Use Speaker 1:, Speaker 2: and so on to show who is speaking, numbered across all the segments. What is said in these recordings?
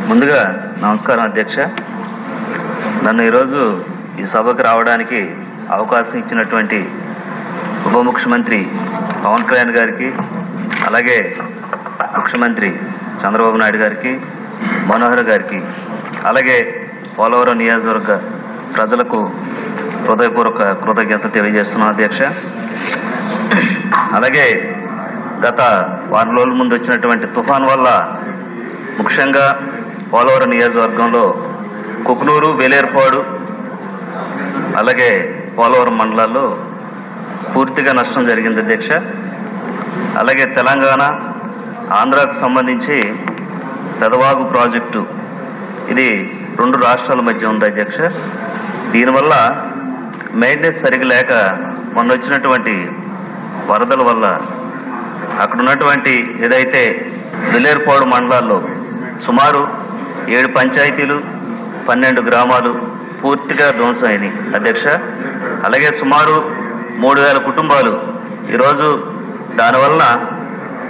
Speaker 1: ముందుగా నమస్కారం అధ్యక్ష. నన్ను ఈరోజు ఈ సభకు రావడానికి అవకాశం ఇచ్చినటువంటి ఉప ముఖ్యమంత్రి పవన్ కళ్యాణ్ గారికి, అలాగే ముఖ్యమంత్రి చంద్రబాబు నాయుడు గారికి, మనోహర్ గారికి, అలాగే పోలవరం నియోజకవర్గ ప్రజలకు హృదయపూర్వక కృతజ్ఞత తెలియజేస్తున్నాను అధ్యక్ష. అలాగే గత వారం రోజుల ముందు వచ్చినటువంటి తుఫాన్ వల్ల ముఖ్యంగా పోలవరం నియోజకవర్గంలో కుకునూరు, వేలేరుపాడు, అలాగే పోలవరం మండలాల్లో పూర్తిగా నష్టం జరిగింది అధ్యక్ష. అలాగే తెలంగాణ, ఆంధ్రాకు సంబంధించి పెదవాగు ప్రాజెక్టు ఇది 2 రాష్ట్రాల మధ్య ఉంది అధ్యక్ష. దీనివల్ల మెయింటెనెన్స్ సరిగ్గా లేక మొన్న వచ్చినటువంటి వరదల వల్ల అక్కడ ఉన్నటువంటి ఏదైతే వేలేరుపాడు మండలాల్లో సుమారు 7 పంచాయతీలు, 12 గ్రామాలు పూర్తిగా ధ్వంసమైనవి అధ్యక్ష. అలాగే సుమారు 3000 కుటుంబాలు ఈరోజు దానివల్ల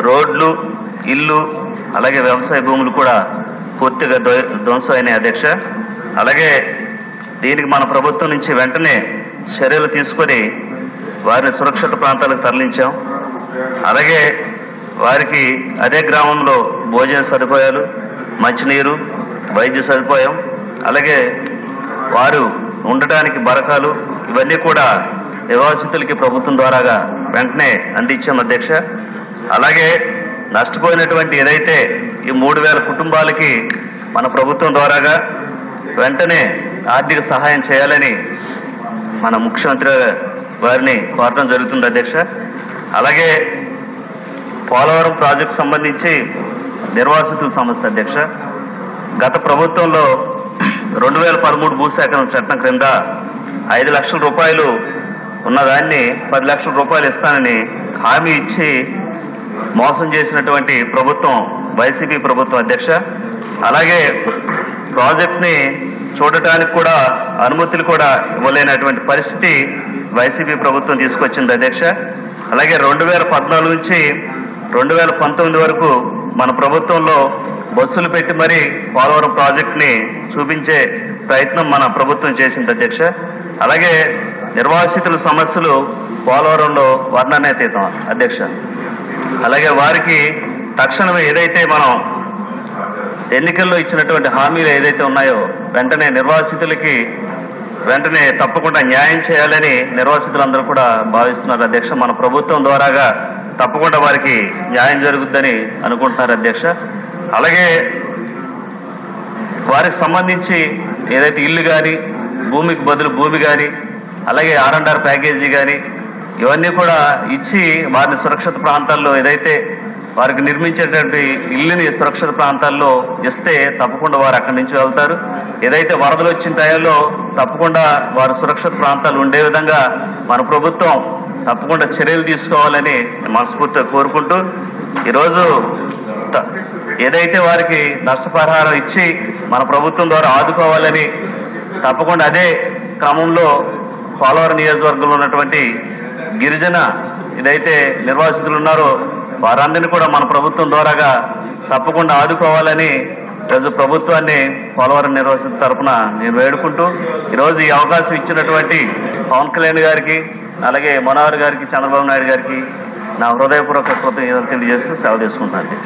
Speaker 1: రోడ్లు, ఇల్లు, అలాగే వ్యవసాయ భూములు కూడా పూర్తిగా ధ్వంసమైనాయి అధ్యక్ష. అలాగే దీనికి మన ప్రభుత్వం నుంచి వెంటనే చర్యలు తీసుకొని వారిని సురక్షిత ప్రాంతాలకు తరలించాం. అలాగే వారికి అదే గ్రామంలో భోజన సదుపాయాలు, మంచినీరు, వైద్య సదుపాయం, అలాగే వారు ఉండటానికి బరకాలు ఇవన్నీ కూడా నివాసితులకి ప్రభుత్వం ద్వారాగా వెంటనే అందించాం అధ్యక్ష. అలాగే నష్టపోయినటువంటి ఏదైతే ఈ 3000 కుటుంబాలకి మన ప్రభుత్వం ద్వారాగా వెంటనే ఆర్థిక సహాయం చేయాలని మన ముఖ్యమంత్రి వారిని కోరడం జరుగుతుంది అధ్యక్ష. అలాగే పోలవరం ప్రాజెక్టు సంబంధించి నిర్వాసితుల సమస్య అధ్యక్ష. గత ప్రభుత్వంలో 2013 భూసేకరణ చట్టం క్రింద 5 లక్షల రూపాయలు ఉన్నదాన్ని 10 లక్షల రూపాయలు ఇస్తానని హామీ ఇచ్చి మోసం చేసినటువంటి ప్రభుత్వం వైసీపీ ప్రభుత్వం అధ్యక్ష. అలాగే ప్రాజెక్ట్ని చూడటానికి కూడా అనుమతులు కూడా ఇవ్వలేనటువంటి పరిస్థితి వైసీపీ ప్రభుత్వం తీసుకొచ్చింది అధ్యక్ష. అలాగే 2014 నుంచి 2019 వరకు మన ప్రభుత్వంలో బస్సులు పెట్టి మరీ పోలవరం ప్రాజెక్ట్ని చూపించే ప్రయత్నం మన ప్రభుత్వం చేసింది అధ్యక్ష. అలాగే నిర్వాసితుల సమస్యలు పోలవరంలో వర్ణనాతీతం అధ్యక్ష. అలాగే వారికి తక్షణమే ఏదైతే మనం ఎన్నికల్లో ఇచ్చినటువంటి హామీలు ఏదైతే ఉన్నాయో వెంటనే నిర్వాసితులకి వెంటనే తప్పకుండా న్యాయం చేయాలని నిర్వాసితులందరూ కూడా భావిస్తున్నారు అధ్యక్ష. మన ప్రభుత్వం ద్వారాగా తప్పకుండా వారికి న్యాయం జరుగుద్దని అనుకుంటున్నారు అధ్యక్ష. అలాగే వారికి సంబంధించి ఏదైతే ఇల్లు కానీ, భూమికి బదులు భూమి కానీ, అలాగే R&R ప్యాకేజీ కానీ ఇవన్నీ కూడా ఇచ్చి వారిని సురక్షిత ప్రాంతాల్లో ఏదైతే వారికి నిర్మించేటువంటి ఇల్లుని సురక్షిత ప్రాంతాల్లో ఇస్తే తప్పకుండా వారు అక్కడి నుంచి వెళ్తారు. ఏదైతే వరదలు వచ్చిన టైంలో తప్పకుండా వారు సురక్షిత ప్రాంతాలు ఉండే విధంగా మన ప్రభుత్వం తప్పకుండా చర్యలు తీసుకోవాలని మనస్ఫూర్తిగా కోరుకుంటూ ఈరోజు ఏదైతే వారికి నష్టపరిహారం ఇచ్చి మన ప్రభుత్వం ద్వారా ఆదుకోవాలని తప్పకుండా అదే క్రమంలో పోలవరం నియోజకవర్గంలో ఉన్నటువంటి గిరిజన ఏదైతే నిర్వాసితులు ఉన్నారో వారందరినీ కూడా మన ప్రభుత్వం ద్వారాగా తప్పకుండా ఆదుకోవాలని ఈరోజు ప్రభుత్వాన్ని పోలవరం నిర్వాసితుల తరఫున నేను వేడుకుంటూ ఈరోజు ఈ అవకాశం ఇచ్చినటువంటి పవన్ కళ్యాణ్ గారికి, అలాగే మనోహర్ గారికి, చంద్రబాబు నాయుడు గారికి నా హృదయపూర్వక కృతజ్ఞతలు తెలియజేస్తూ సెలవు తీసుకుంటున్నాను.